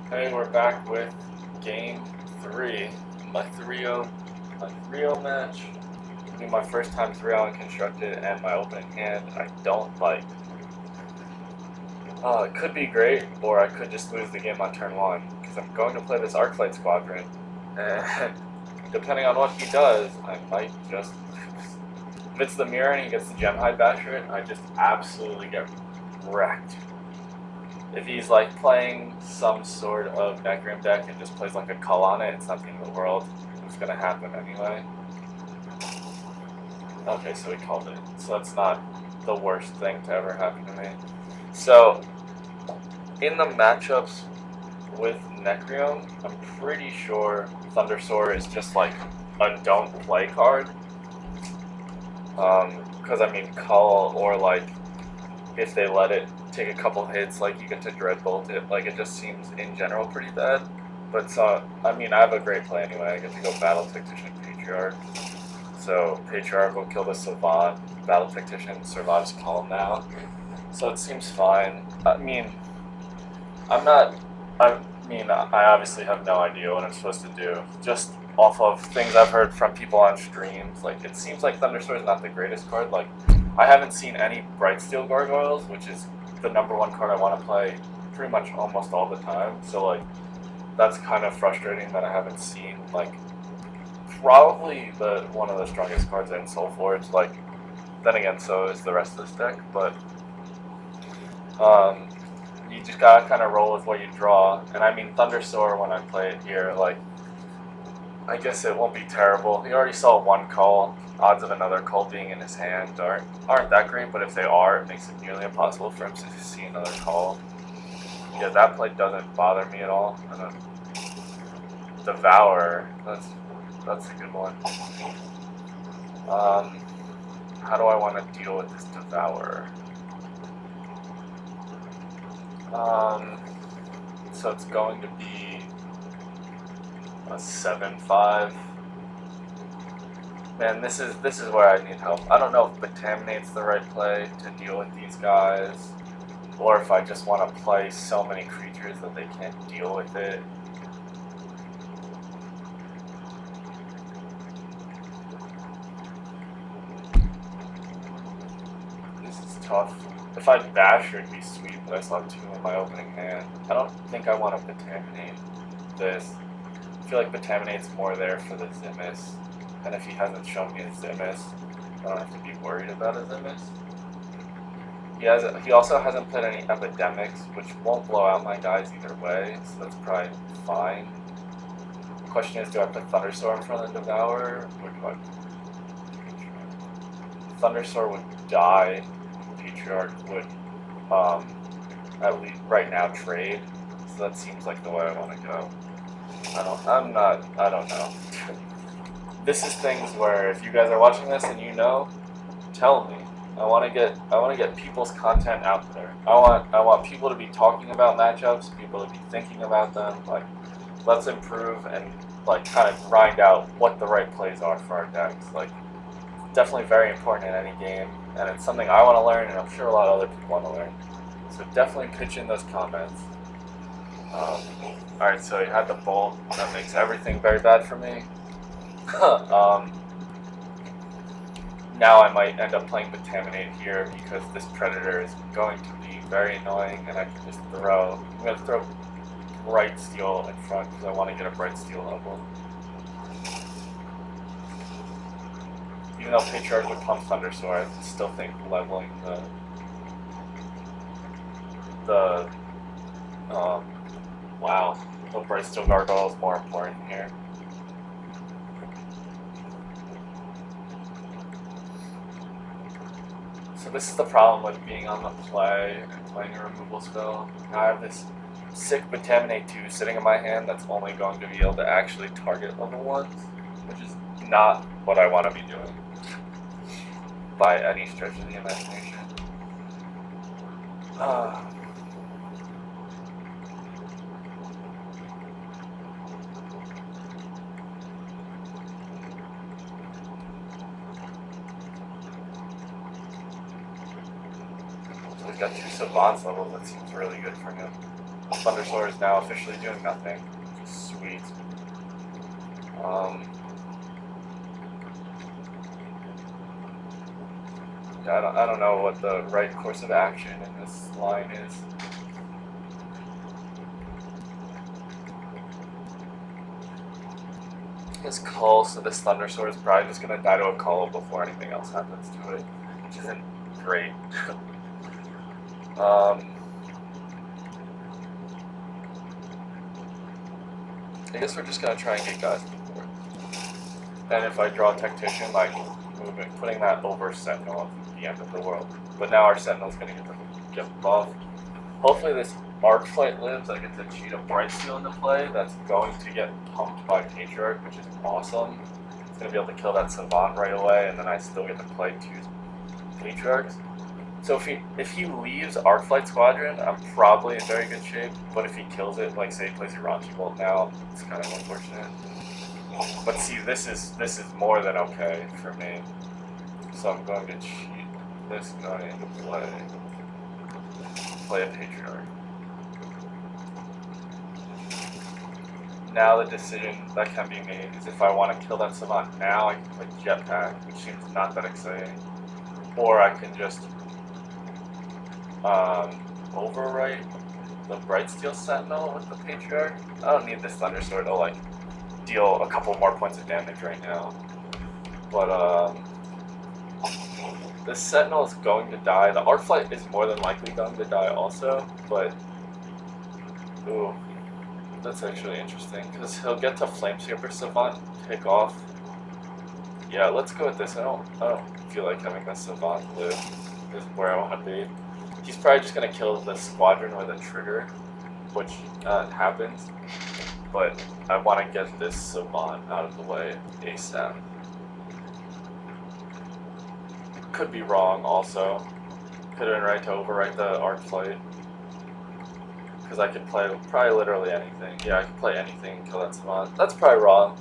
Hey, we're back with game 3. My 3-0 match. It'll be my first time 3-0 constructed, and my opening hand I don't like. It could be great, or I could just lose the game on turn 1, because I'm going to play this Arclight Squadron, and depending on what he does, I might just lose. If it's the mirror and he gets the Gemhide Basher, I just absolutely get wrecked. If he's like playing some sort of Necrim deck and just plays like a Cull on it, it's not the end of the world. It's gonna happen anyway. Okay, so he called it. So that's not the worst thing to ever happen to me. So, in the matchups with Necrim, I'm pretty sure Thundersoar is just like a don't play card. Because I mean, Cull or like if they let it take a couple hits, like you get to Dreadbolt it, like it just seems in general pretty bad. But so, I mean, I have a great play anyway. I get to go Battle Tactician Patriarch. So Patriarch will kill the Savant, Battle Tactician survives Call now. So it seems fine. I mean, I obviously have no idea what I'm supposed to do. Just off of things I've heard from people on streams, like it seems like Thundersoar is not the greatest card. Like I haven't seen any Brightsteel Gargoyles, which is the #1 card I want to play pretty much almost all the time. So like that's kind of frustrating that I haven't seen like probably one of the strongest cards in Solforge. Like then again, so is the rest of this deck, but you just gotta kind of roll with what you draw. And I mean Thundersoar when I play it here, like I guess it won't be terrible. He already saw one call. Odds of another call being in his hand aren't that great, but if they are, it makes it nearly impossible for him to see another call. Yeah, that play doesn't bother me at all. And then Devour, that's a good one. How do I want to deal with this Devour? So it's going to be a 7/5. Man, this is where I need help. I don't know if Betaminate's the right play to deal with these guys, or if I just want to play so many creatures that they can't deal with it. This is tough. If I bash, it'd be sweet, but I saw 2 in my opening hand. I don't think I want to Betaminate this. I feel like Betaminate's more there for the Zimis, and if he hasn't shown me a Zimis, I don't have to be worried about a Zimis. He also hasn't played any Epidemics, which won't blow out my guys either way, so that's probably fine. The question is, do I put Thundersoar in front of the Devourer, or do I... Thundersoar would die, Patriarch would, at least right now, trade, so that seems like the way I want to go. I don't know. This is things where if you guys are watching this and you know, tell me. I want to get people's content out there. I want people to be talking about matchups, people to be thinking about them. Like, let's improve and like kind of grind out what the right plays are for our decks. Like, definitely very important in any game, and it's something I want to learn, and I'm sure a lot of other people want to learn. So definitely pitch in those comments. Alright, so you had the bolt. That makes everything very bad for me. Now I might end up playing Betaminate here because this Predator is going to be very annoying, and I can just throw... I'm going to throw Brightsteel in front because I want to get a Brightsteel level. Even though Patriarch would pump Thundersoar, I still think leveling wow, the Brightsteel Gargoyle is more important here. So this is the problem with being on the play and playing a removal spell. Now I have this sick Betaminate 2 sitting in my hand that's only going to be able to actually target level 1s, which is not what I want to be doing by any stretch of the imagination. So he's got 2 Savants levels, that seems really good for him. Thundersword is now officially doing nothing. Sweet. Yeah, I don't know what the right course of action in this line is. This call, so this Thundersword is probably just gonna die to a call before anything else happens to it, which isn't great. I guess we're just gonna try and get guys on the board. And if I draw a Tactician, like putting that over Sentinel at the end of the world. But now our Sentinel's gonna get buffed. Hopefully this Arc Flight lives. I get to cheat a Brightsteel into play. That's going to get pumped by Patriarch, which is awesome. It's gonna be able to kill that Savant right away, and then I still get to play 2 Patriarchs. So if he leaves Arc Flight Squadron, I'm probably in very good shape. But if he kills it, like say he plays Irachi Bolt now, it's kind of unfortunate. But see, this is more than okay for me. So I'm going to cheat this guy into play a Patriarch. Now the decision that can be made is if I want to kill that Savant now, I can play Jetpack, which seems not that exciting. Or I can just overwrite the Brightsteel Sentinel with the Patriarch. I don't need this Thundersword to like deal a couple more points of damage right now. But this Sentinel is going to die. The Arc Flight is more than likely going to die also, but ooh, that's actually interesting because he'll get to Flamesweeper Savant, pick off. Yeah, let's go with this. I don't feel like having this Savant live is where I want to be. He's probably just gonna kill the squadron with a trigger, which happens. But I want to get this Savant out of the way ASAP. Could be wrong also. Could have been right to overwrite the Arc Flight. Because I could play probably literally anything. Yeah, I could play anything and kill that Savant. That's probably wrong.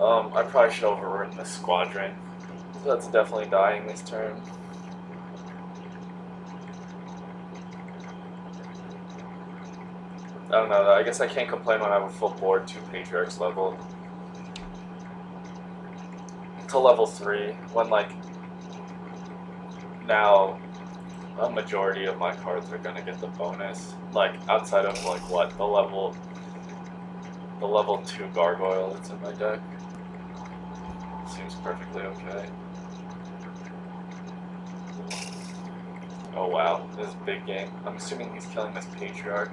I probably should have overwritten this Squadron. So that's definitely dying this turn. I don't know though, I guess I can't complain when I have a full board, 2 Patriarchs leveled. To level 3, when like, now a majority of my cards are gonna get the bonus. Like, outside of like what, the level 2 Gargoyle that's in my deck. Seems perfectly okay. Oh wow, this is a big game. I'm assuming he's killing this Patriarch.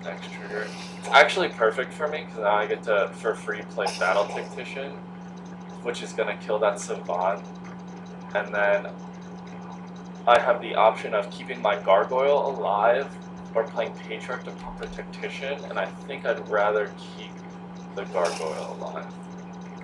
Next trigger. It's actually perfect for me because now I get to, for free, play Battle Tactician, which is going to kill that Savant. And then I have the option of keeping my Gargoyle alive or playing Patriarch to pump the Tactician, and I think I'd rather keep the Gargoyle alive.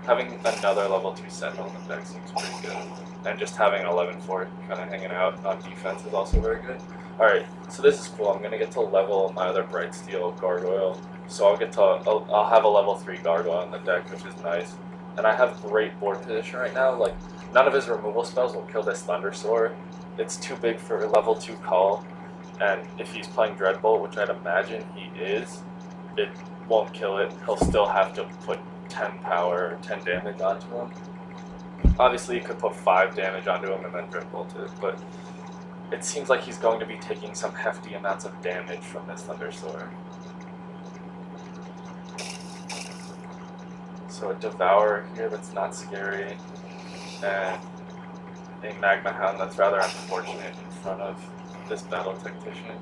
Having another level 2 Sentinel in the deck seems pretty good. And just having 11-4 kind of hanging out on defense is also very good. Alright, so this is cool. I'm going to get to level my other Brightsteel Gargoyle. So I'll have a level 3 Gargoyle in the deck, which is nice. And I have great board position right now. Like, none of his removal spells will kill this Thundersword. It's too big for a level 2 call. And if he's playing Dreadbolt, which I'd imagine he is, it won't kill it. He'll still have to put 10 power, 10 damage onto him. Obviously, you could put 5 damage onto him and then Dreadbolt it, but it seems like he's going to be taking some hefty amounts of damage from this Thundersword. So a Devour here that's not scary, and a Magma Hound that's rather unfortunate in front of this Battle Tactician.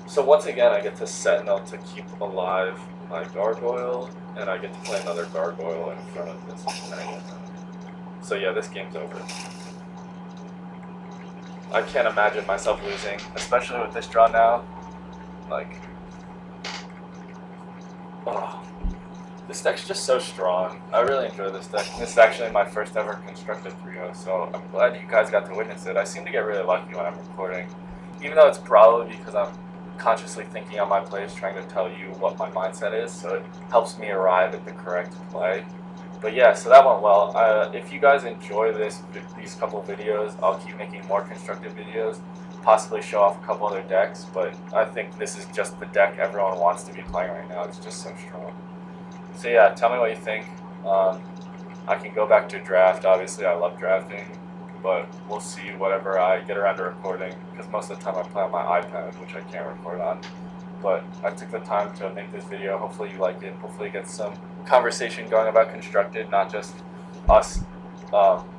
So once again, I get to Sentinel to keep alive my Gargoyle, and I get to play another Gargoyle in front of this Magma Hound. So yeah, this game's over. I can't imagine myself losing, especially with this draw now. Like, oh, this deck's just so strong. I really enjoy this deck. This is actually my first ever constructed 3-0, so I'm glad you guys got to witness it. I seem to get really lucky when I'm recording, even though it's probably because I'm consciously thinking on my plays, trying to tell you what my mindset is, so it helps me arrive at the correct play. But yeah, so that went well. If you guys enjoy these couple videos, I'll keep making more constructive videos, possibly show off a couple other decks, but I think this is just the deck everyone wants to be playing right now. It's just so strong. So yeah, tell me what you think. I can go back to draft. Obviously, I love drafting, but we'll see whatever I get around to recording, because most of the time I play on my iPad, which I can't record on. But I took the time to make this video. Hopefully you like it. Hopefully get some conversation going about constructed, not just us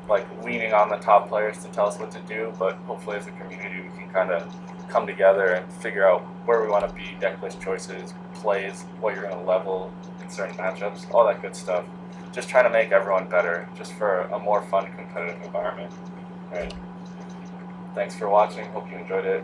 like leaning on the top players to tell us what to do, but hopefully as a community we can kind of come together and figure out where we want to be, deck list choices, plays, what you're going to level in certain matchups, all that good stuff. Just trying to make everyone better, just for a more fun competitive environment. All right. Thanks for watching. Hope you enjoyed it.